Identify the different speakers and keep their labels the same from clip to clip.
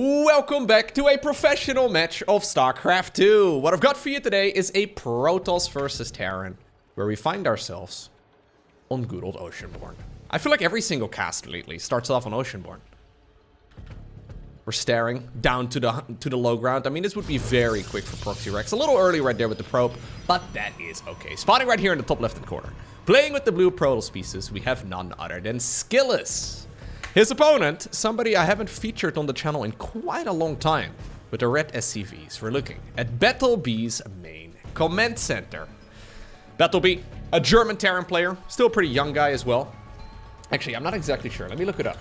Speaker 1: Welcome back to a professional match of StarCraft 2. What I've got for you today is a Protoss versus Terran, where we find ourselves on good old Oceanborn. I feel like every single cast lately starts off on Oceanborn. We're staring down to the low ground. I mean, this would be very quick for Proxy Rex. A little early right there with the probe, but that is okay. Spotting right here in the top left-hand corner. Playing with the blue Protoss pieces, we have none other than Skillous. His opponent, somebody I haven't featured on the channel in quite a long time, with the red SCVs. We're looking at BattleB's main command center. BattleB, a German Terran player, still a pretty young guy as well. Actually, I'm not exactly sure. Let me look it up.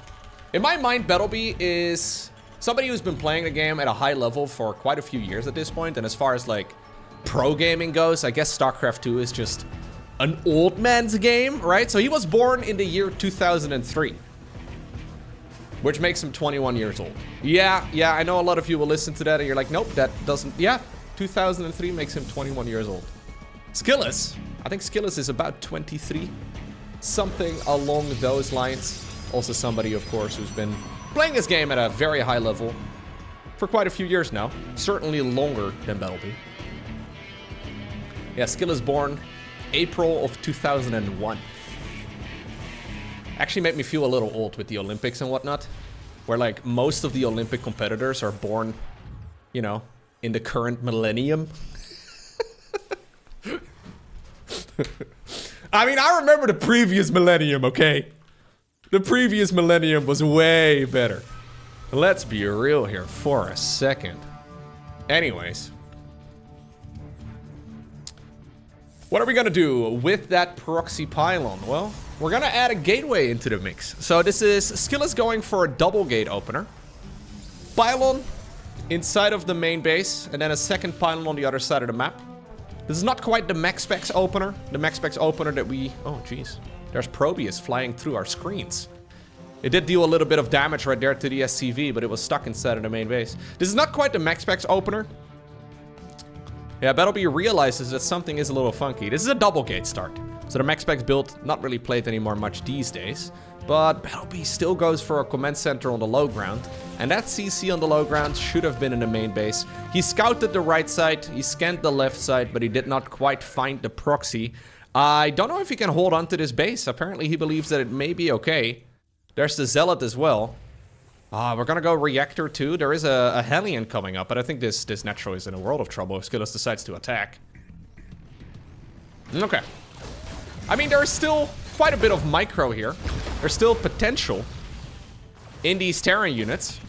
Speaker 1: In my mind, BattleB is somebody who's been playing the game at a high level for quite a few years at this point. And as far as like pro gaming goes, I guess StarCraft 2 is just an old man's game, right? So he was born in the year 2003. Which makes him 21 years old. Yeah, I know a lot of you will listen to that and you're like, nope, that doesn't... Yeah, 2003 makes him 21 years old. Skillous, I think Skillous is about 23. Something along those lines. Also somebody, of course, who's been playing this game at a very high level for quite a few years now. Certainly longer than BattleB. Yeah, Skillous born April of 2001. Actually made me feel a little old with the Olympics and whatnot. Where like most of the Olympic competitors are born, you know, in the current millennium. I mean, I remember the previous millennium, okay? The previous millennium was way better. Let's be real here for a second. Anyways. What are we gonna do with that proxy pylon? Well, we're gonna add a gateway into the mix. So this is Skillous going for a double gate opener. Pylon inside of the main base, and then a second pylon on the other side of the map. This is not quite the max specs opener. The max specs opener that we... Oh, jeez. There's Probius flying through our screens. It did deal a little bit of damage right there to the SCV, but it was stuck inside of the main base. This is not quite the max specs opener. Yeah, BattleB realizes that something is a little funky. This is a double gate start. So the max specs build not really played anymore much these days. But BattleB still goes for a command center on the low ground. And that CC on the low ground should have been in the main base. He scouted the right side, he scanned the left side, but he did not quite find the proxy. I don't know if he can hold on to this base. Apparently he believes that it may be okay. There's the Zealot as well. We're gonna go Reactor 2. There is a Hellion coming up, but I think this Natural is in a world of trouble if Skillous decides to attack. Okay. I mean, there is still quite a bit of micro here. There's still potential in these Terran units.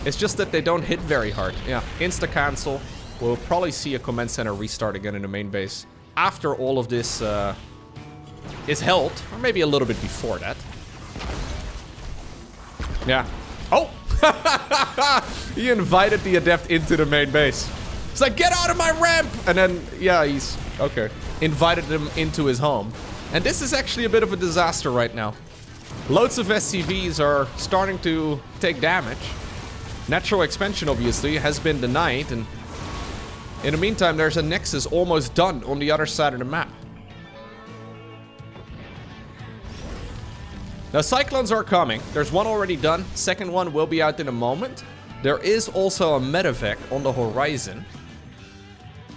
Speaker 1: It's just that they don't hit very hard. Yeah, insta-cancel. We'll probably see a command center restart again in the main base after all of this is held, or maybe a little bit before that. Yeah. Oh! He invited the Adept into the main base. It's like, get out of my ramp! And then, yeah, he's... Okay. Invited him into his home. And this is actually a bit of a disaster right now. Loads of SCVs are starting to take damage. Natural expansion, obviously, has been denied. And in the meantime, there's a Nexus almost done on the other side of the map. Now, Cyclones are coming. There's one already done. Second one will be out in a moment. There is also a Medevac on the horizon.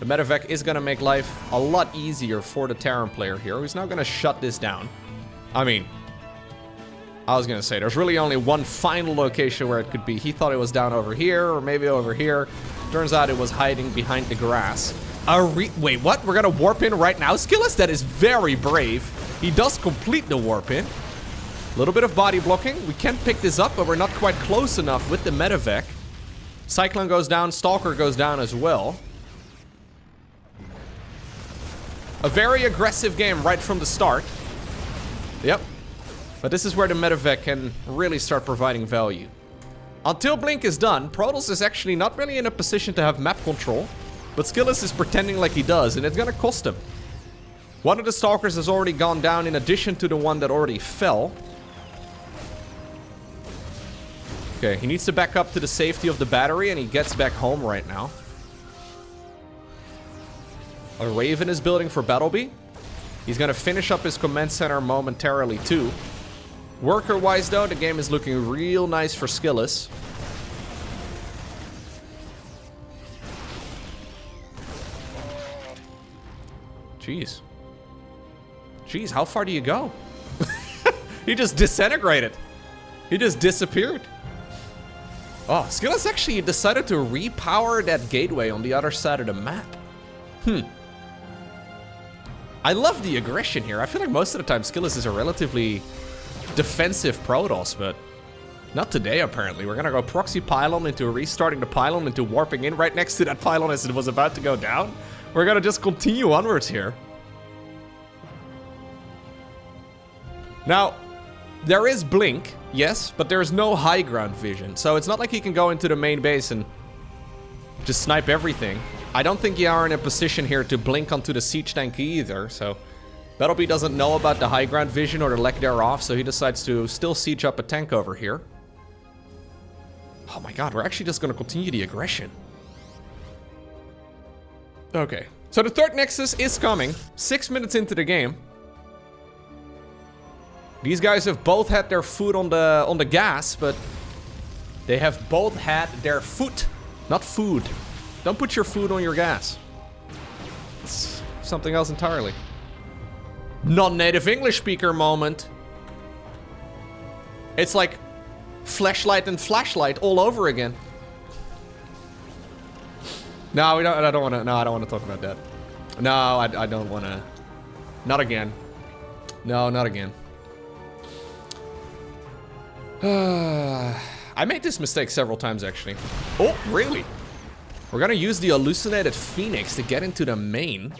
Speaker 1: The Medevac is going to make life a lot easier for the Terran player here, who's now going to shut this down. I mean, I was going to say, there's really only one final location where it could be. He thought it was down over here, or maybe over here. Turns out it was hiding behind the grass. Wait, what? We're going to warp in right now, Skillous? That is very brave. He does complete the warp in. A little bit of body blocking. We can pick this up, but we're not quite close enough with the Medevac. Cyclone goes down. Stalker goes down as well. A very aggressive game right from the start. Yep. But this is where the Medevac can really start providing value. Until Blink is done, Protoss is actually not really in a position to have map control. But Skillous is pretending like he does, and it's gonna cost him. One of the Stalkers has already gone down in addition to the one that already fell. Okay, he needs to back up to the safety of the battery, and he gets back home right now. A Raven is building for BattleB. He's gonna finish up his command center momentarily too. Worker-wise though, the game is looking real nice for Skillous. Jeez. Jeez, how far do you go? He just disintegrated. He just disappeared. Oh, Skillous actually decided to repower that gateway on the other side of the map. I love the aggression here. I feel like most of the time Skillous is a relatively defensive Protoss, but not today apparently. We're gonna go proxy pylon into restarting the pylon into warping in right next to that pylon as it was about to go down. We're gonna just continue onwards here. Now, there is blink, yes, but there's no high ground vision. So it's not like he can go into the main base and just snipe everything. I don't think you are in a position here to blink onto the siege tank either, so BattleB doesn't know about the high ground vision or the lack thereof, so he decides to still siege up a tank over here. Oh my god, we're actually just gonna continue the aggression. Okay, so the third Nexus is coming, 6 minutes into the game. These guys have both had their foot on the gas, but they have both had their foot, not food. Don't put your food on your gas. It's something else entirely. Non-native English speaker moment. It's like flashlight and flashlight all over again. No, we don't. I don't want to. No, I don't want to talk about that. No, I don't want to. Not again. No, not again. I made this mistake several times actually. Oh, really? We're gonna use the hallucinated Phoenix to get into the main.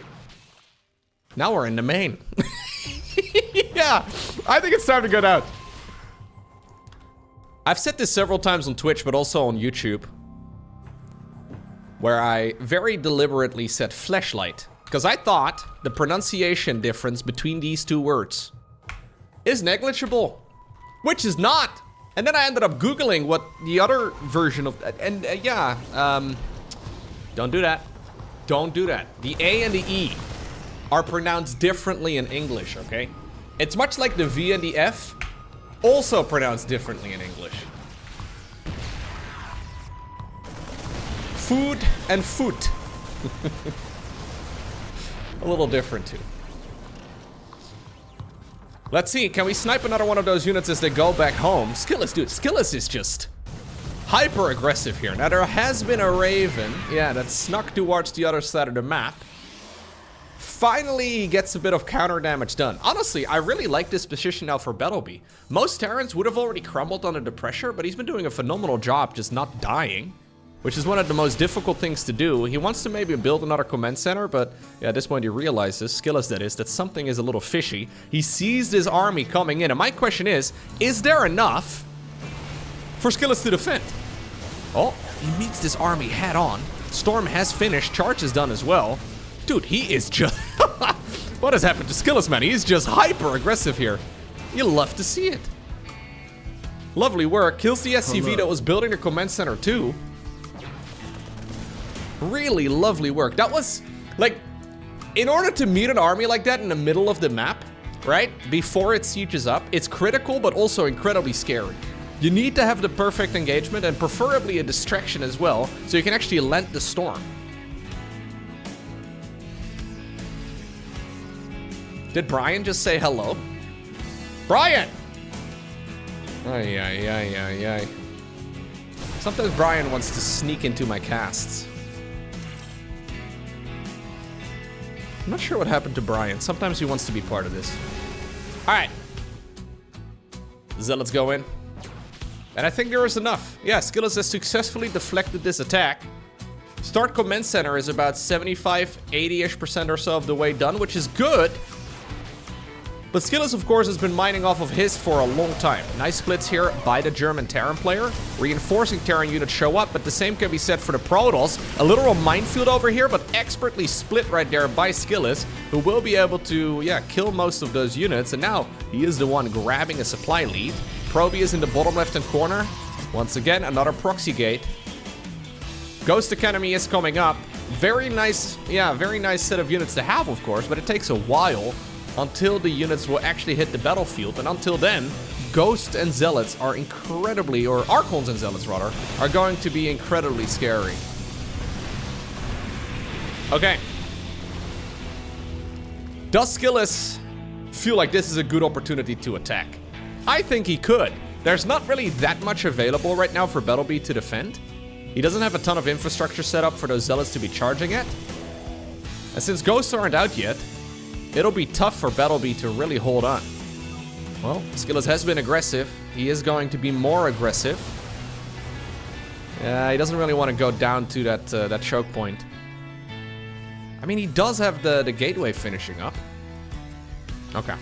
Speaker 1: Now we're in the main. Yeah, I think it's time to go down. I've said this several times on Twitch, but also on YouTube, where I very deliberately said fleshlight, because I thought the pronunciation difference between these two words is negligible, which is not. And then I ended up Googling what the other version of, and don't do that. Don't do that. The A and the E are pronounced differently in English, okay? It's much like the V and the F, also pronounced differently in English. Food and foot. A little different too. Let's see, can we snipe another one of those units as they go back home? Skillous, dude, Skillous is just hyper aggressive here. Now there has been a Raven, yeah, that snuck towards the other side of the map. Finally, he gets a bit of counter damage done. Honestly, I really like this position now for BattleB. Most Terrans would have already crumbled under the pressure, but he's been doing a phenomenal job just not dying, which is one of the most difficult things to do. He wants to maybe build another command center, but yeah, at this point he realizes, Skillous that is, that something is a little fishy. He sees this army coming in, and my question is there enough for Skillous to defend? Oh, he meets this army head on. Storm has finished, charge is done as well. Dude, he is just... What has happened to Skillous, man? He's just hyper aggressive here. You love to see it. Lovely work. Kills the SCV that was building the command center too. Really lovely work. That was, like, in order to meet an army like that in the middle of the map, right? Before it sieges up, it's critical, but also incredibly scary. You need to have the perfect engagement and preferably a distraction as well, so you can actually lend the storm. Did Brian just say hello? Brian! Ay, ay, ay, ay, ay. Sometimes Brian wants to sneak into my casts. I'm not sure what happened to Brian. Sometimes he wants to be part of this. All right. Zealots go in. And I think there is enough. Yeah, Skillous has successfully deflected this attack. Start command center is about 75, 80-ish% or so of the way done, which is good. But Skillous, of course, has been mining off of his for a long time. Nice splits here by the German Terran player. Reinforcing Terran units show up, but the same can be said for the Protoss. A literal minefield over here, but expertly split right there by Skillous, who will be able to, yeah, kill most of those units. And now he is the one grabbing a supply lead. Proby is in the bottom left-hand corner. Once again, another proxy gate. Ghost Academy is coming up. Very nice, yeah, very nice set of units to have, of course, but it takes a while until the units will actually hit the battlefield. And until then, Ghosts and Zealots are incredibly, or Archons and Zealots rather, are going to be incredibly scary. Okay. Does Skillous feel like this is a good opportunity to attack? I think he could. There's not really that much available right now for BattleB to defend. He doesn't have a ton of infrastructure set up for those zealots to be charging at. And since ghosts aren't out yet, it'll be tough for BattleB to really hold on. Well, Skillous has been aggressive. He is going to be more aggressive. He doesn't really want to go down to that choke point. I mean, he does have the gateway finishing up. Okay.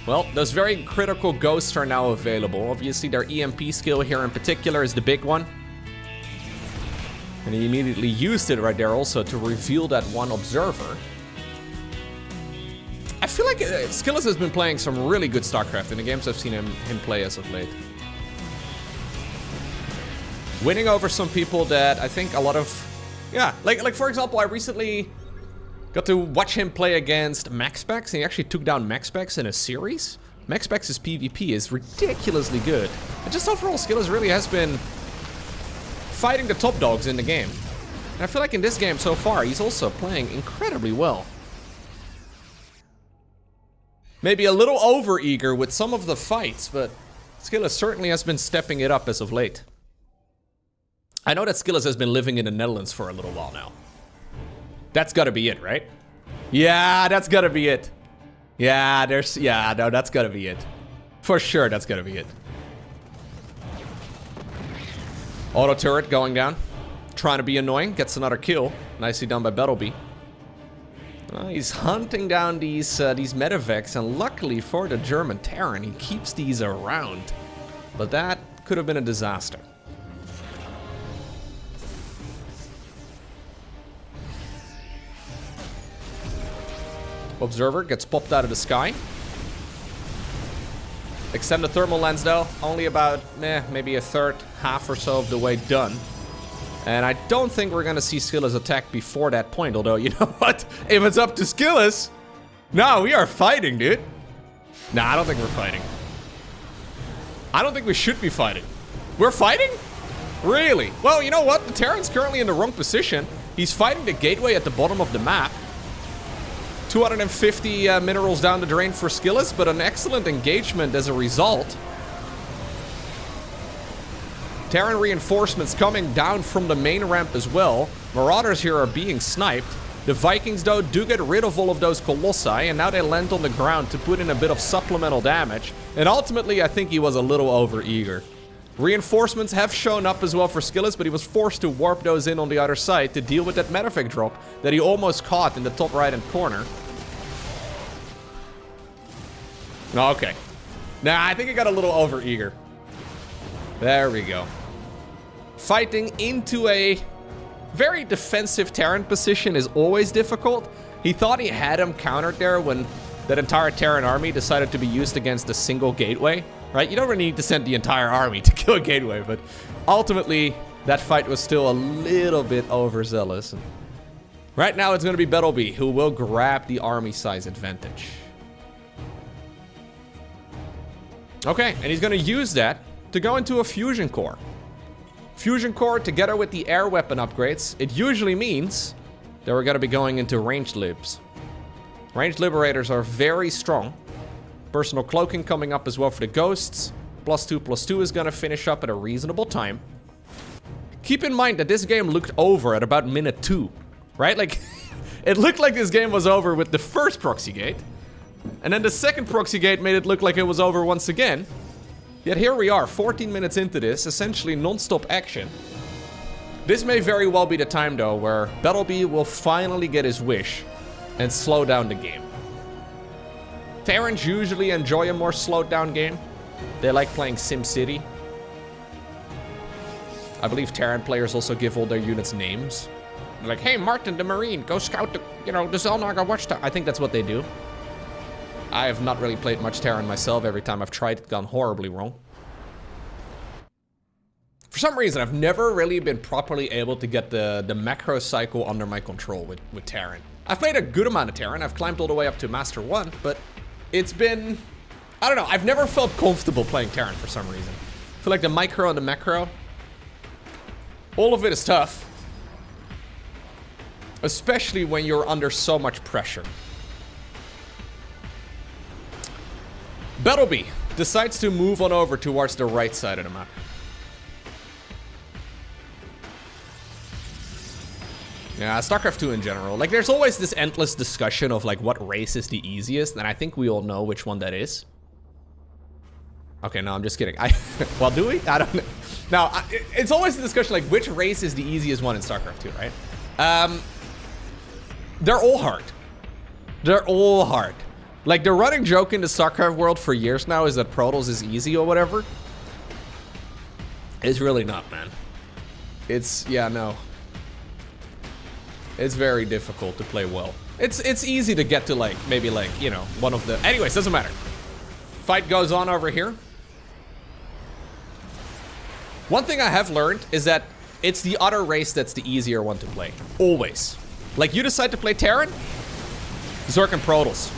Speaker 1: Well, those very critical ghosts are now available. Obviously, their EMP skill here in particular is the big one. And he immediately used it right there also to reveal that one observer. I feel like Skillous has been playing some really good StarCraft in the games I've seen him play as of late. Winning over some people that I think a lot of... Yeah, like for example, I recently got to watch him play against MaxPax, and he actually took down MaxPax in a series. MaxPax's PvP is ridiculously good. And just overall, Skillous really has been fighting the top dogs in the game. And I feel like in this game so far, he's also playing incredibly well. Maybe a little over-eager with some of the fights, but Skillous certainly has been stepping it up as of late. I know that Skillous has been living in the Netherlands for a little while now. That's gotta be it, right? Yeah, that's gotta be it. Yeah, no, that's gotta be it. For sure, that's gotta be it. Auto turret going down. Trying to be annoying, gets another kill. Nicely done by BattleB. He's hunting down these medevacs, and luckily for the German Terran, he keeps these around. But that could have been a disaster. Observer gets popped out of the sky. Extend the thermal lens though, only about, maybe a third, half or so of the way done. And I don't think we're gonna see Skillous attack before that point, although, you know what? If it's up to Skillous, no, we are fighting, dude. Nah, I don't think we're fighting. I don't think we should be fighting. We're fighting? Really? Well, you know what? The Terran's currently in the wrong position. He's fighting the gateway at the bottom of the map. 250 minerals down the drain for Skillous, but an excellent engagement as a result. Terran reinforcements coming down from the main ramp as well. Marauders here are being sniped. The Vikings, though, do get rid of all of those Colossi, and now they land on the ground to put in a bit of supplemental damage. And ultimately, I think he was a little over-eager. Reinforcements have shown up as well for Skillous, but he was forced to warp those in on the other side to deal with that medevac drop that he almost caught in the top right-hand corner. Okay. Nah, I think he got a little over-eager. There we go. Fighting into a very defensive Terran position is always difficult. He thought he had him countered there when that entire Terran army decided to be used against a single gateway, right? You don't really need to send the entire army to kill a gateway, but ultimately, that fight was still a little bit overzealous. Right now, it's going to be BattleB who will grab the army size advantage. Okay, and he's going to use that to go into a fusion core. Fusion core together with the air weapon upgrades, it usually means that we're going to be going into ranged libs. Ranged liberators are very strong. Personal cloaking coming up as well for the ghosts. +2/+2 is going to finish up at a reasonable time. Keep in mind that this game looked over at about minute 2, right? Like, it looked like this game was over with the first proxy gate. And then the second proxy gate made it look like it was over once again. Yet here we are, 14 minutes into this, essentially non-stop action. This may very well be the time, though, where BattleB will finally get his wish and slow down the game. Terrans usually enjoy a more slowed down game. They like playing SimCity. I believe Terran players also give all their units names. They're like, hey, Martin the Marine, go scout the, the Zelnaga Watchtower. I think that's what they do. I have not really played much Terran myself. Every time I've tried, it's gone horribly wrong. For some reason, I've never really been properly able to get the macro cycle under my control with Terran. I've played a good amount of Terran. I've climbed all the way up to Master 1, but it's been... I don't know. I've never felt comfortable playing Terran for some reason. I feel like the micro and the macro, all of it is tough. Especially when you're under so much pressure. BattleB decides to move on over towards the right side of the map. Yeah, StarCraft 2 in general. Like, there's always this endless discussion of, like, what race is the easiest, and I think we all know which one that is. Okay, no, I'm just kidding. Well, do we? I don't know. No, it's always the discussion, like, which race is the easiest one in StarCraft 2, right? They're all hard. They're all hard. Like, the running joke in the StarCraft world for years now is that Protoss is easy or whatever. It's really not, man. It's, yeah, no. It's very difficult to play well. It's easy to get to, like, maybe, like, you know, one of the... Anyways, doesn't matter. Fight goes on over here. One thing I have learned is that it's the other race that's the easier one to play. Always. Like, you decide to play Terran, Zerg and Protoss.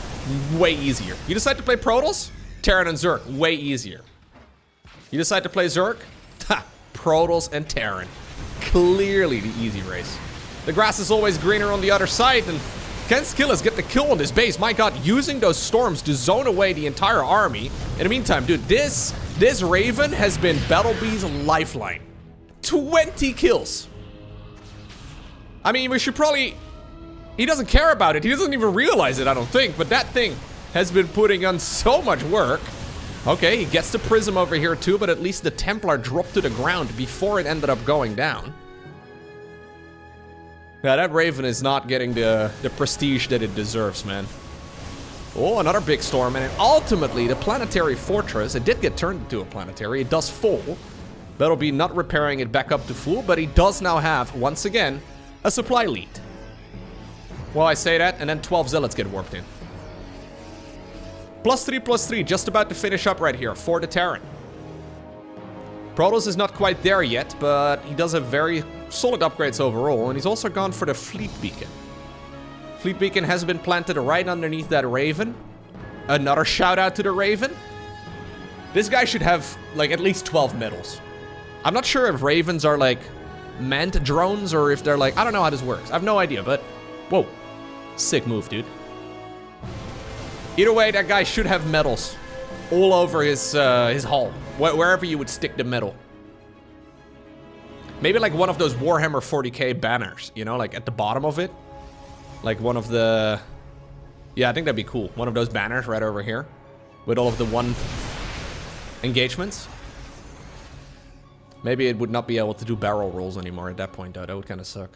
Speaker 1: Way easier. You decide to play Protoss, Terran and Zerg. Way easier. You decide to play Zerg, Protoss and Terran. Clearly the easy race. The grass is always greener on the other side, and can Skillous get the kill on this base? My god, using those storms to zone away the entire army. In the meantime, dude, this Raven has been BattleB's lifeline. 20 kills. I mean, we should probably... He doesn't care about it. He doesn't even realize it, I don't think. But that thing has been putting on so much work. Okay, he gets the Prism over here too, but at least the Templar dropped to the ground before it ended up going down. Yeah, that Raven is not getting the prestige that it deserves, man. Oh, another big storm, and ultimately the planetary fortress, it did get turned into a planetary, it does fall. BattleB not repairing it back up to full, but he does now have, once again, a supply lead. Well, I say that, and then 12 Zealots get warped in. +3/+3, just about to finish up right here for the Terran. Protoss is not quite there yet, but he does have very solid upgrades overall, and he's also gone for the Fleet Beacon. Fleet Beacon has been planted right underneath that Raven. Another shout out to the Raven. This guy should have, like, at least 12 medals. I'm not sure if Ravens are, like, manned drones, or if they're, like, I don't know how this works. I have no idea, but, whoa. Sick move, dude. Either way, that guy should have medals all over his hull, wherever you would stick the medal. Maybe like one of those Warhammer 40k banners, you know, like at the bottom of it. Like one of the... Yeah, I think that'd be cool. One of those banners right over here with all of the one engagements. Maybe it would not be able to do barrel rolls anymore at that point, though. That would kind of suck.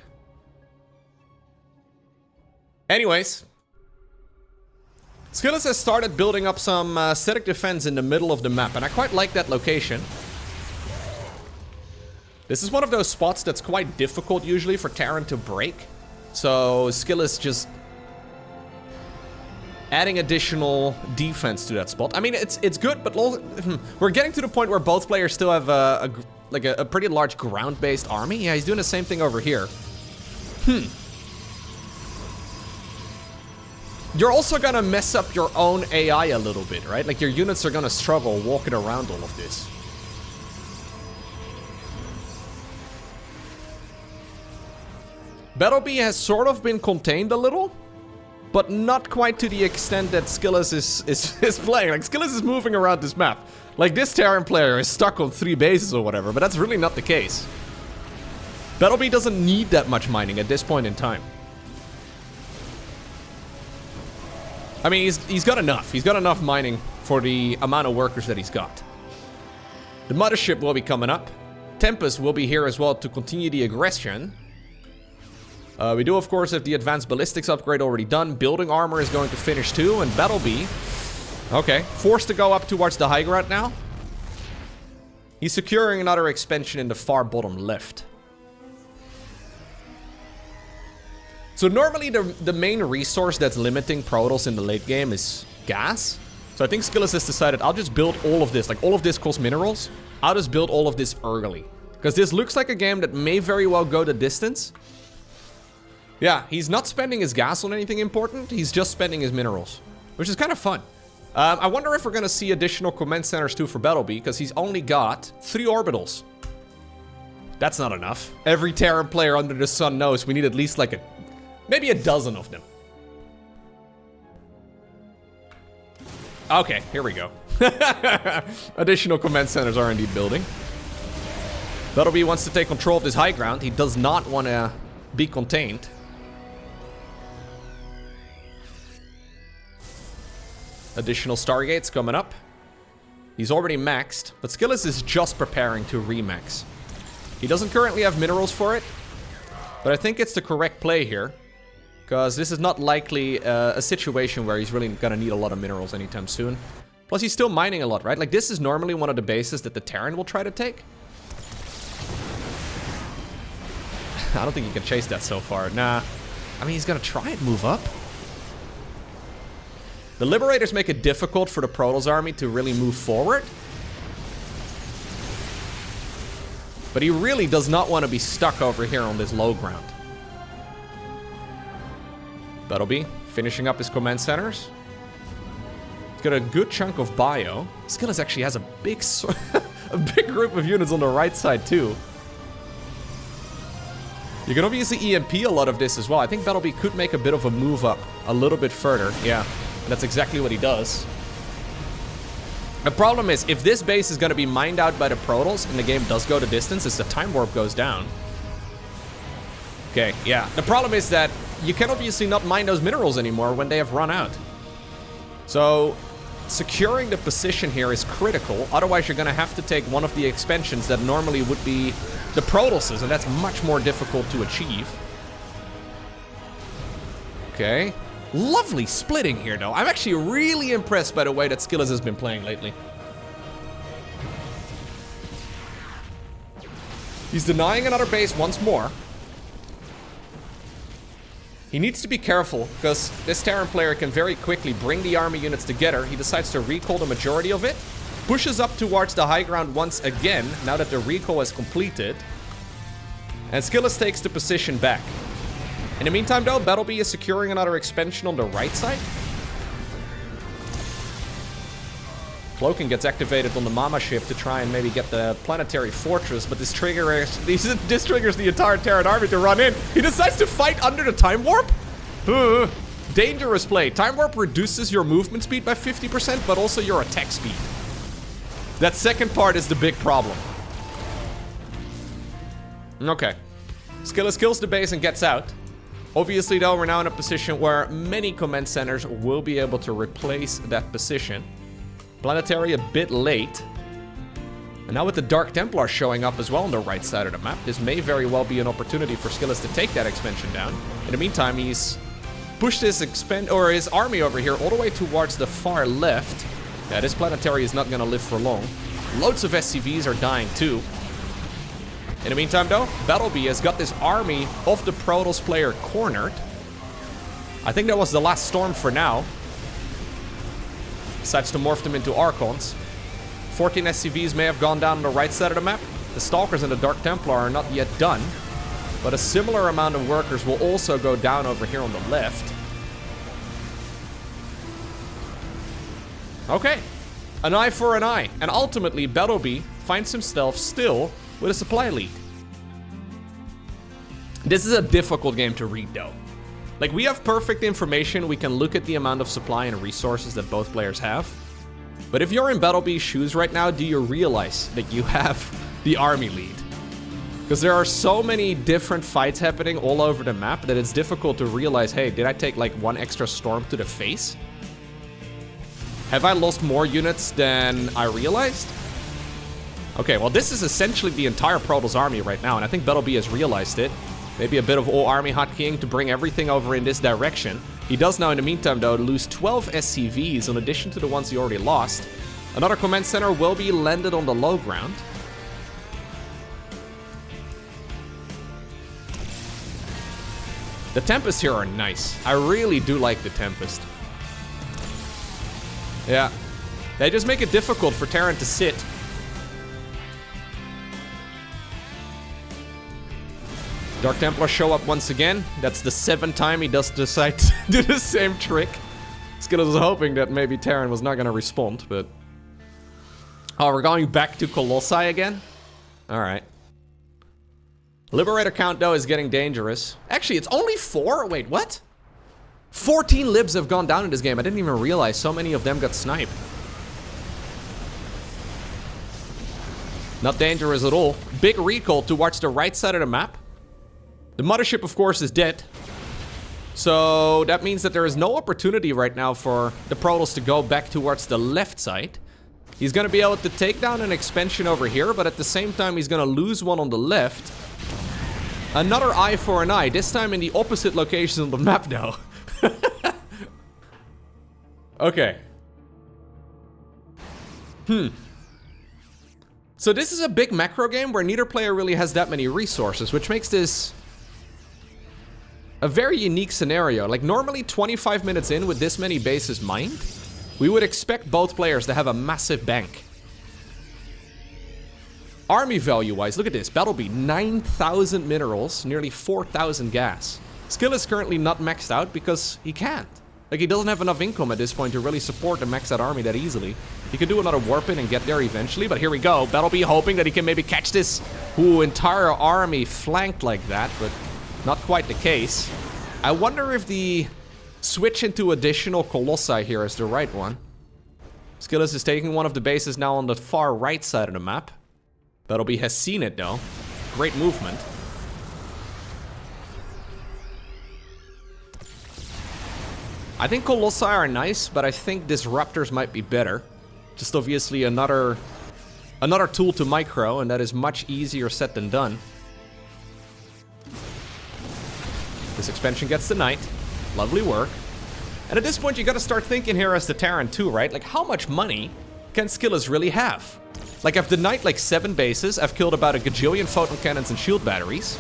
Speaker 1: Anyways, Skillous has started building up some static defense in the middle of the map, and I quite like that location. This is one of those spots that's quite difficult usually for Terran to break. So Skillous just adding additional defense to that spot. I mean, it's good, but we're getting to the point where both players still have a pretty large ground-based army. Yeah, he's doing the same thing over here. You're also gonna mess up your own AI a little bit, right? Like, your units are gonna struggle walking around all of this. BattleB has sort of been contained a little, but not quite to the extent that Skillous is playing. Like, Skillous is moving around this map. Like, this Terran player is stuck on 3 bases or whatever, but that's really not the case. BattleB doesn't need that much mining at this point in time. I mean, he's got enough. He's got enough mining for the amount of workers that he's got. The mothership will be coming up. Tempest will be here as well to continue the aggression. We do, of course, have the advanced ballistics upgrade already done. Building armor is going to finish too, and BattleB, okay, forced to go up towards the high ground now. He's securing another expansion in the far bottom left. So normally the main resource that's limiting Protoss in the late game is gas. So I think Skillous has decided, I'll just build all of this. Like, all of this costs minerals. I'll just build all of this early. Because this looks like a game that may very well go the distance. Yeah, he's not spending his gas on anything important. He's just spending his minerals, which is kind of fun. I wonder if we're going to see additional command centers too for BattleB, because he's only got 3 orbitals. That's not enough. Every Terran player under the sun knows we need at least like maybe a dozen of them. Okay, here we go. Additional command centers are indeed building. BattleB wants to take control of this high ground. He does not want to be contained. Additional Stargates coming up. He's already maxed, but Skillous is just preparing to remax. He doesn't currently have minerals for it, but I think it's the correct play here, because this is not likely a situation where he's really gonna need a lot of minerals anytime soon. Plus, he's still mining a lot, right? Like, this is normally one of the bases that the Terran will try to take. I don't think he can chase that so far. Nah. I mean, he's gonna try and move up. The Liberators make it difficult for the Protoss army to really move forward. But he really does not want to be stuck over here on this low ground. BattleB finishing up his command centers. He's got a good chunk of bio. Skillous actually has a big group of units on the right side too. You can obviously EMP a lot of this as well. I think BattleB could make a bit of a move up a little bit further. Yeah. That's exactly what he does. The problem is, if this base is going to be mined out by the Protoss and the game does go to distance, as the time warp goes down. Okay, yeah. The problem is that you can obviously not mine those minerals anymore when they have run out. So, securing the position here is critical. Otherwise, you're going to have to take one of the expansions that normally would be the Protosses, and that's much more difficult to achieve. Okay. Lovely splitting here, though. I'm actually really impressed by the way that Skillous has been playing lately. He's denying another base once more. He needs to be careful, because this Terran player can very quickly bring the army units together. He decides to recall the majority of it, pushes up towards the high ground once again, now that the recall is completed. And Skillous takes the position back. In the meantime, though, BattleB is securing another expansion on the right side. Cloaking gets activated on the Mama ship to try and maybe get the planetary fortress, but this triggers the entire Terran army to run in. He decides to fight under the time warp? Dangerous play. Time warp reduces your movement speed by 50%, but also your attack speed. That second part is the big problem. Okay. Skillous kills the base and gets out. Obviously, though, we're now in a position where many command centers will be able to replace that position. Planetary a bit late. And now with the Dark Templar showing up as well on the right side of the map, this may very well be an opportunity for Skillous to take that expansion down. In the meantime, he's pushed his army over here all the way towards the far left. Yeah, this planetary is not going to live for long. Loads of SCVs are dying too. In the meantime, though, BattleB has got this army of the Protoss player cornered. I think that was the last storm for now. Decides to morph them into Archons. 14 SCVs may have gone down on the right side of the map. The Stalkers and the Dark Templar are not yet done. But a similar amount of workers will also go down over here on the left. Okay. An eye for an eye. And ultimately, BattleB finds himself still with a supply lead. This is a difficult game to read, though. Like, we have perfect information. We can look at the amount of supply and resources that both players have. But if you're in BattleB's shoes right now, do you realize that you have the army lead? Because there are so many different fights happening all over the map that it's difficult to realize, hey, did I take like one extra storm to the face? Have I lost more units than I realized? Okay, well, this is essentially the entire Protoss army right now, and I think BattleB has realized it. Maybe a bit of all army hotkeying to bring everything over in this direction. He does now, in the meantime, though, lose 12 SCVs in addition to the ones he already lost. Another command center will be landed on the low ground. The Tempests here are nice. I really do like the Tempest. Yeah. They just make it difficult for Terran to sit. Dark Templar show up once again. That's the 7th time he does decide to do the same trick. Skillous was hoping that maybe Terran was not going to respond, but... Oh, we're going back to Colossi again? Alright. Liberator count, though, is getting dangerous. Actually, it's only 4? Wait, what? 14 libs have gone down in this game. I didn't even realize so many of them got sniped. Not dangerous at all. Big recall towards the right side of the map. The mothership, of course, is dead. So that means that there is no opportunity right now for the Protoss to go back towards the left side. He's going to be able to take down an expansion over here, but at the same time, he's going to lose one on the left. Another eye for an eye, this time in the opposite location on the map now. Okay. So this is a big macro game where neither player really has that many resources, which makes this a very unique scenario. Like, normally 25 minutes in with this many bases mined, we would expect both players to have a massive bank. Army value-wise, look at this. BattleB, 9,000 minerals, nearly 4,000 gas. Skill is currently not maxed out because he can't. Like, he doesn't have enough income at this point to really support a maxed out army that easily. He could do another warp in and get there eventually, but here we go. BattleB hoping that he can maybe catch this entire army flanked like that, but not quite the case. I wonder if the switch into additional Colossi here is the right one. Skillous is taking one of the bases now on the far right side of the map. BattleB has seen it though. Great movement. I think Colossi are nice, but I think Disruptors might be better. Just obviously another tool to micro, and that is much easier said than done. This expansion gets the Knight. Lovely work. And at this point, you gotta start thinking here as the Terran too, right? Like, how much money can Skillous really have? Like, I've denied like 7 bases. I've killed about a gajillion photon cannons and shield batteries.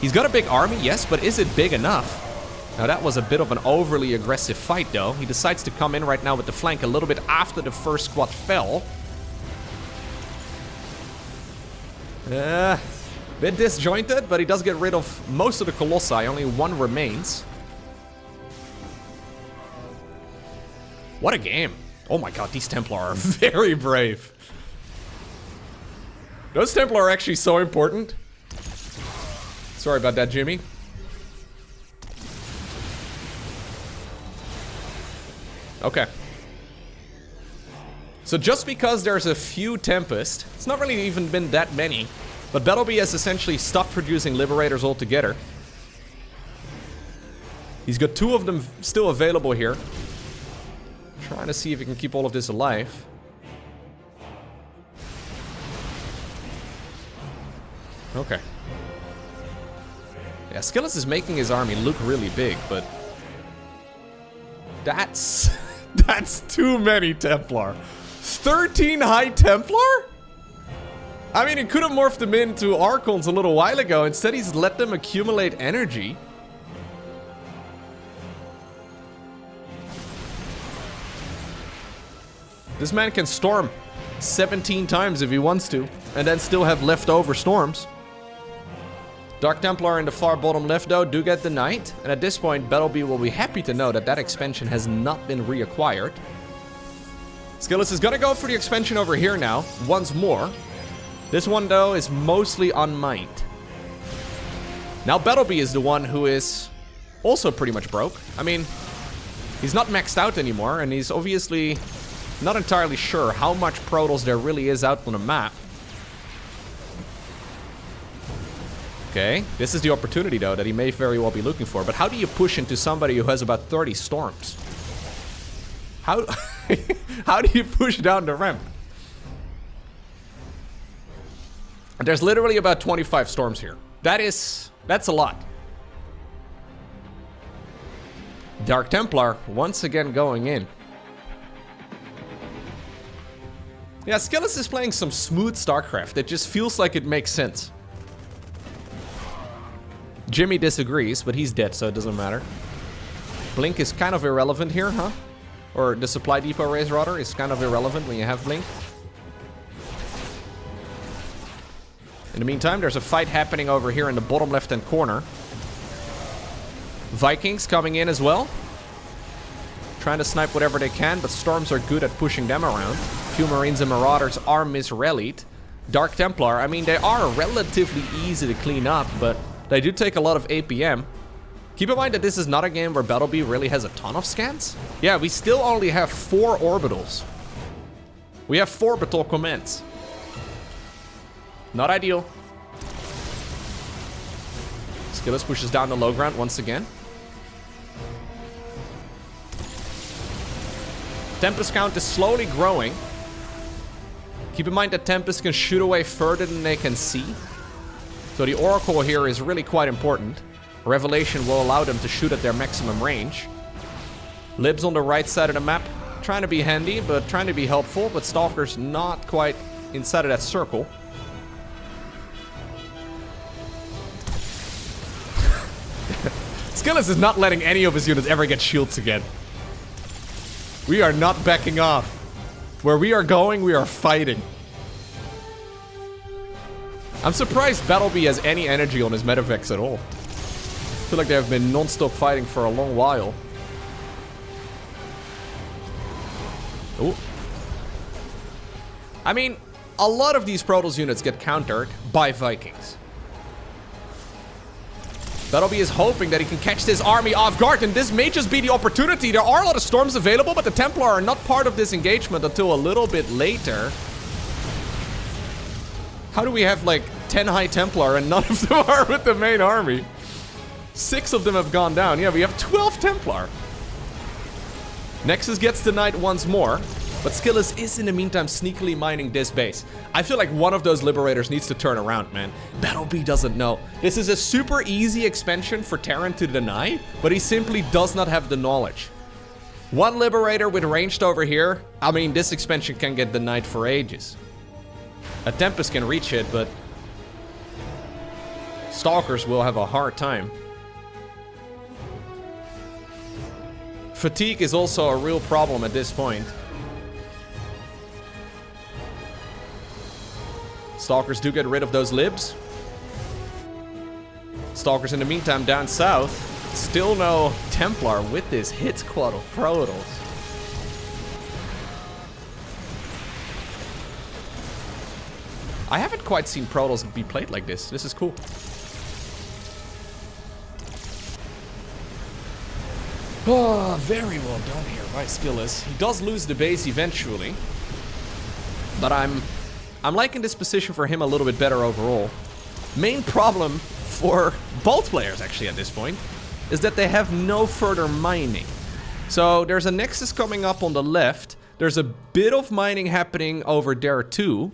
Speaker 1: He's got a big army, yes, but is it big enough? Now, that was a bit of an overly aggressive fight, though. He decides to come in right now with the flank a little bit after the first squad fell. Bit disjointed, but he does get rid of most of the Colossi. Only one remains. What a game. Oh my god, these Templar are very brave. Those Templar are actually so important. Sorry about that, Jimmy. Okay. So just because there's a few Tempest, it's not really even been that many, but BattleB has essentially stopped producing Liberators altogether. He's got 2 of them still available here. Trying to see if he can keep all of this alive. Okay. Yeah, Skillous is making his army look really big, but that's too many Templar. 13 high Templar? I mean, he could have morphed them into Archons a little while ago. Instead, he's let them accumulate energy. This man can storm 17 times if he wants to, and then still have leftover storms. Dark Templar in the far bottom left, though, do get the Knight. And at this point, BattleB will be happy to know that that expansion has not been reacquired. Skillous is gonna go for the expansion over here now, once more. This one, though, is mostly unmined. Now BattleB is the one who is also pretty much broke. I mean, he's not maxed out anymore, and he's obviously not entirely sure how much Protoss there really is out on the map. Okay, this is the opportunity, though, that he may very well be looking for. But how do you push into somebody who has about 30 storms? How, how do you push down the ramp? There's literally about 25 storms here. That's a lot. Dark Templar once again going in. Yeah, Skillous is playing some smooth StarCraft. It just feels like it makes sense. Jimmy disagrees, but he's dead, so it doesn't matter. Blink is kind of irrelevant here, huh? Or the supply depot raise, rather, is kind of irrelevant when you have Blink. In the meantime, there's a fight happening over here in the bottom left-hand corner. Vikings coming in as well. Trying to snipe whatever they can, but Storms are good at pushing them around. Few Marines and Marauders are misrallied. Dark Templar, I mean, they are relatively easy to clean up, but they do take a lot of APM. Keep in mind that this is not a game where BattleB really has a ton of scans. Yeah, we still only have 4 orbitals. We have 4 orbital commands. Not ideal. Skillous pushes down the low ground once again. Tempest count is slowly growing. Keep in mind that Tempest can shoot away further than they can see. So the Oracle here is really quite important. Revelation will allow them to shoot at their maximum range. Libs on the right side of the map. Trying to be handy, but trying to be helpful. But Stalker's not quite inside of that circle. Skillous is not letting any of his units ever get shields again. We are not backing off. Where we are going, we are fighting. I'm surprised BattleB has any energy on his Medivacs at all. I feel like they have been non-stop fighting for a long while. Ooh. I mean, a lot of these Protoss units get countered by Vikings. BattleB is hoping that he can catch this army off guard, and this may just be the opportunity. There are a lot of storms available, but the Templar are not part of this engagement until a little bit later. How do we have like 10 high Templar and none of them are with the main army? 6 of them have gone down. Yeah, we have 12 Templar. Nexus gets denied once more, but Skillous is in the meantime sneakily mining this base. I feel like one of those Liberators needs to turn around, man. BattleB doesn't know. This is a super easy expansion for Terran to deny, but he simply does not have the knowledge. One Liberator with ranged over here, I mean, this expansion can get denied for ages. A Tempest can reach it, but Stalkers will have a hard time. Fatigue is also a real problem at this point. Stalkers do get rid of those libs. Stalkers in the meantime down south. Still no Templar with this hit squad of Protoss. I haven't quite seen Protoss be played like this. This is cool. Oh, very well done here by Skillous. He does lose the base eventually. But I'm liking this position for him a little bit better overall. Main problem for both players actually at this point is that they have no further mining. So there's a Nexus coming up on the left. There's a bit of mining happening over there too.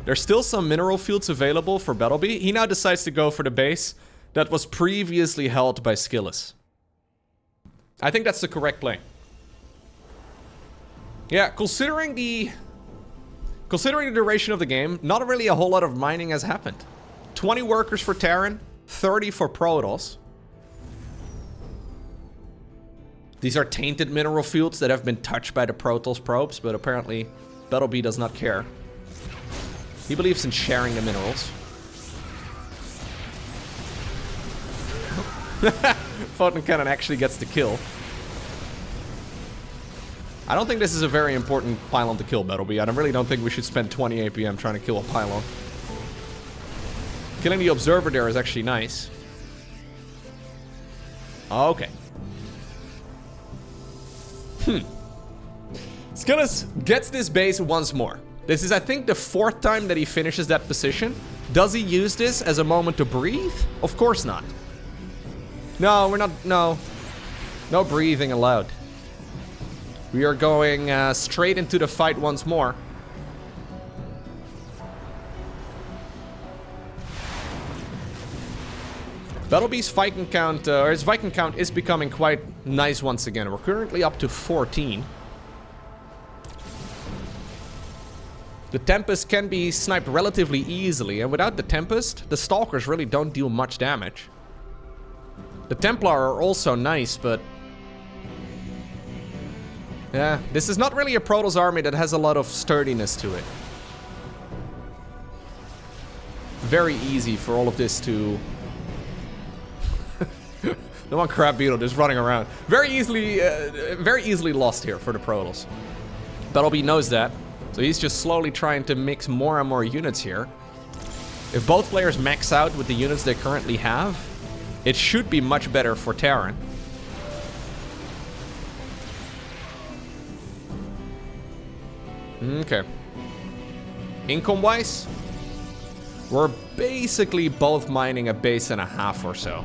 Speaker 1: There's still some mineral fields available for BattleB. He now decides to go for the base that was previously held by Skillous. I think that's the correct play. Yeah, considering the duration of the game, not really a whole lot of mining has happened. 20 workers for Terran, 30 for Protoss. These are tainted mineral fields that have been touched by the Protoss probes, but apparently BattleB does not care. He believes in sharing the minerals. Photon Cannon actually gets the kill. I don't think this is a very important pylon to kill, BattleB. I really don't think we should spend 20 APM trying to kill a pylon. Killing the observer there is actually nice. Okay. Skillous gets this base once more. This is, I think, the 4th time that he finishes that position. Does he use this as a moment to breathe? Of course not. No, we're not. No. No breathing allowed. We are going straight into the fight once more. BattleB's Viking count, or his Viking count is becoming quite nice once again. We're currently up to 14. The Tempest can be sniped relatively easily, and without the Tempest, the Stalkers really don't deal much damage. The Templar are also nice, but yeah, this is not really a Protoss army that has a lot of sturdiness to it. Very easy for all of this to... The one crab beetle just running around. Very easily lost here for the Protoss. BattleB knows that, so he's just slowly trying to mix more and more units here. If both players max out with the units they currently have, it should be much better for Terran. Okay. Income-wise, We're basically both mining a base and a half or so.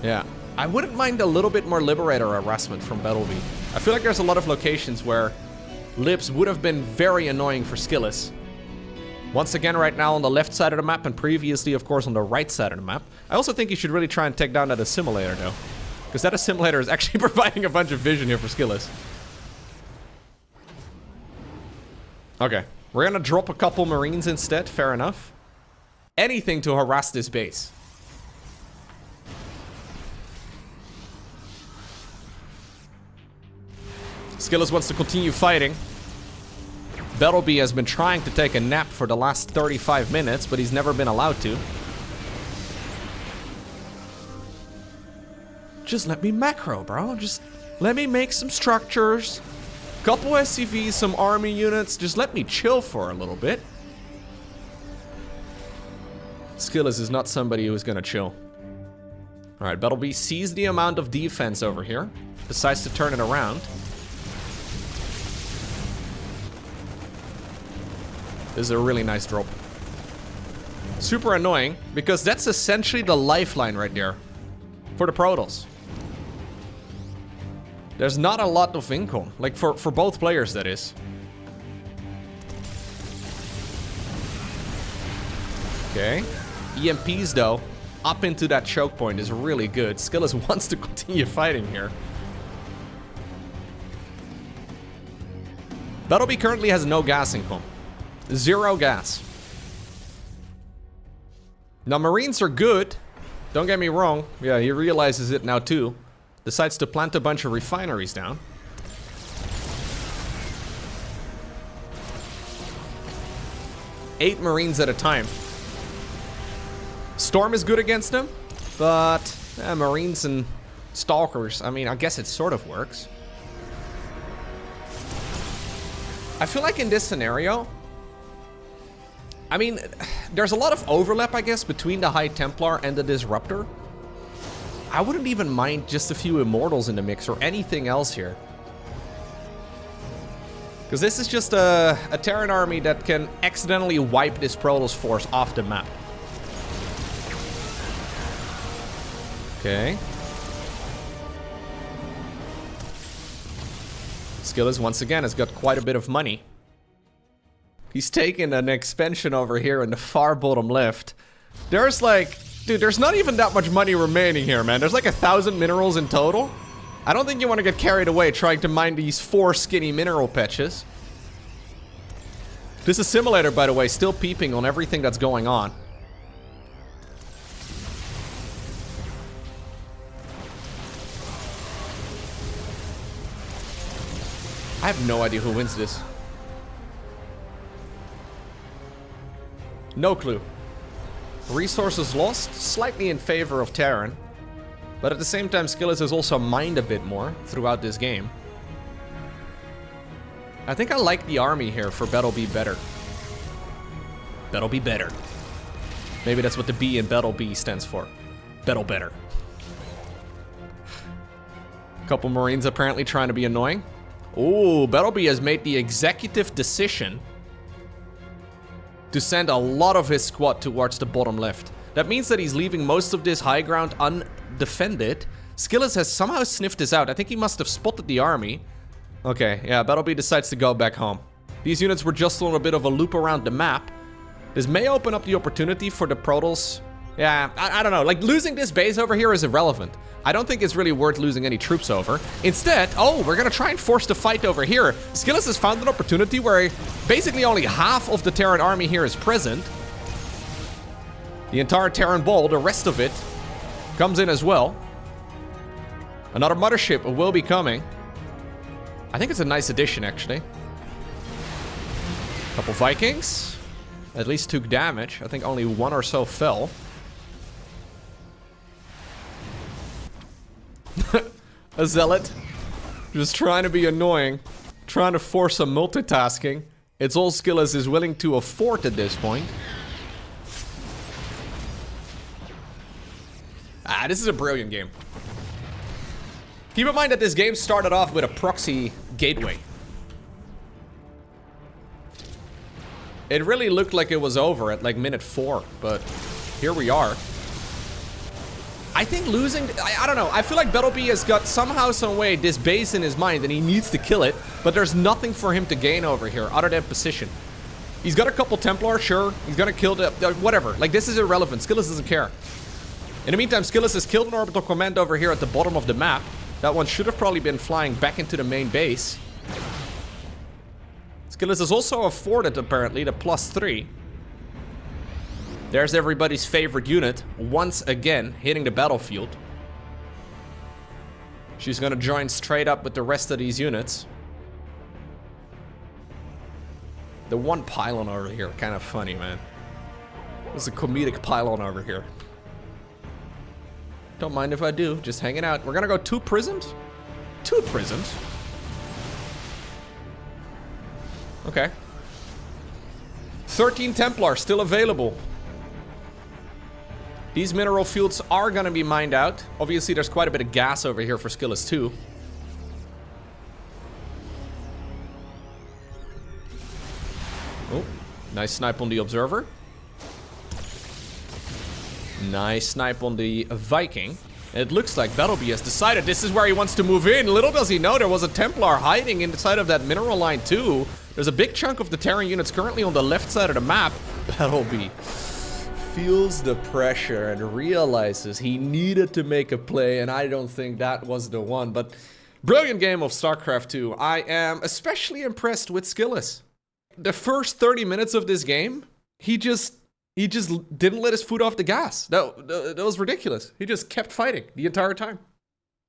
Speaker 1: Yeah. I wouldn't mind a little bit more Liberator harassment from BattleB. I feel like there's a lot of locations where Libs would have been very annoying for Skillous. Once again, right now on the left side of the map, and previously, of course, on the right side of the map. I also think you should really try and take down that assimilator, though. Because that assimilator is actually providing a bunch of vision here for Skillous. Okay. We're gonna drop a couple Marines instead, fair enough. Anything to harass this base. Skillous wants to continue fighting. BattleB has been trying to take a nap for the last 35 minutes, but he's never been allowed to. Just let me macro, bro. Just let me make some structures. Couple SCVs, some army units. Just let me chill for a little bit. Skillous is not somebody who's gonna chill. Alright, BattleB sees the amount of defense over here. Decides to turn it around. This is a really nice drop. Super annoying, because that's essentially the lifeline right there. For the Protoss. There's not a lot of income. Like, for both players, that is. Okay. EMPs, though, up into that choke point is really good. Skillous wants to continue fighting here. BattleB currently has no gas income. 0 gas. Now, Marines are good. Don't get me wrong. Yeah, he realizes it now, too. Decides to plant a bunch of refineries down. Eight Marines at a time. Storm is good against them, but Marines and Stalkers, I mean, I guess it sort of works. I feel like in this scenario, I mean, there's a lot of overlap, I guess, between the High Templar and the Disruptor. I wouldn't even mind just a few Immortals in the mix or anything else here. Because this is just a Terran army that can accidentally wipe this Protoss force off the map. Okay. Skillous, once again, has got quite a bit of money. He's taken an expansion over here in the far bottom left. There's like... Dude, there's not even that much money remaining here, man. There's like 1,000 minerals in total. I don't think you want to get carried away trying to mine these 4 skinny mineral patches. This assimilator, by the way, still peeping on everything that's going on. I have no idea who wins this. No clue. Resources lost, slightly in favor of Terran. But at the same time, Skillous has also mined a bit more throughout this game. I think I like the army here for BattleB better. BattleB better. Maybe that's what the B in BattleB stands for. Battle better. Couple Marines apparently trying to be annoying. Ooh, BattleB has made the executive decision to send a lot of his squad towards the bottom left. That means that he's leaving most of this high ground undefended. Skillous has somehow sniffed this out. I think he must have spotted the army. Okay, yeah, BattleB decides to go back home. These units were just on a bit of a loop around the map. This may open up the opportunity for the Protoss. Yeah, I don't know. Like, losing this base over here is irrelevant. I don't think it's really worth losing any troops over. Instead, oh, we're gonna try and force the fight over here. Skillous has found an opportunity where basically only half of the Terran army here is present. The entire Terran ball, the rest of it, comes in as well. Another mothership will be coming. I think it's a nice addition, actually. Couple Vikings. At least took damage. I think only 1 or so fell. A zealot. Just trying to be annoying. Trying to force some multitasking. It's all Skillous is willing to afford at this point. Ah, this is a brilliant game. Keep in mind that this game started off with a proxy gateway. It really looked like it was over at like minute 4, but here we are. I think losing, I don't know. I feel like BattleB has got somehow, some way this base in his mind and he needs to kill it, but there's nothing for him to gain over here other than position. He's got a couple Templar, sure. He's gonna kill the, whatever. Like, this is irrelevant. Skillous doesn't care. In the meantime, Skillous has killed an orbital command over here at the bottom of the map. That one should have probably been flying back into the main base. Skillous is also afforded, apparently, the +3. There's everybody's favorite unit, once again, hitting the battlefield. She's gonna join straight up with the rest of these units. The one pylon over here, kind of funny, man. There's a comedic pylon over here. Don't mind if I do, just hanging out. We're gonna go 2 prisms? 2 prisms? Okay. 13 Templar still available. These mineral fields are gonna be mined out. Obviously, there's quite a bit of gas over here for Skillous too. Oh, nice snipe on the Observer. Nice snipe on the Viking. It looks like BattleB has decided this is where he wants to move in. Little does he know there was a Templar hiding inside of that mineral line too. There's a big chunk of the Terran units currently on the left side of the map. BattleB feels the pressure and realizes he needed to make a play, and I don't think that was the one. But brilliant game of StarCraft 2. I am especially impressed with Skillous. The first 30 minutes of this game, he just didn't let his foot off the gas. That was ridiculous. He just kept fighting the entire time.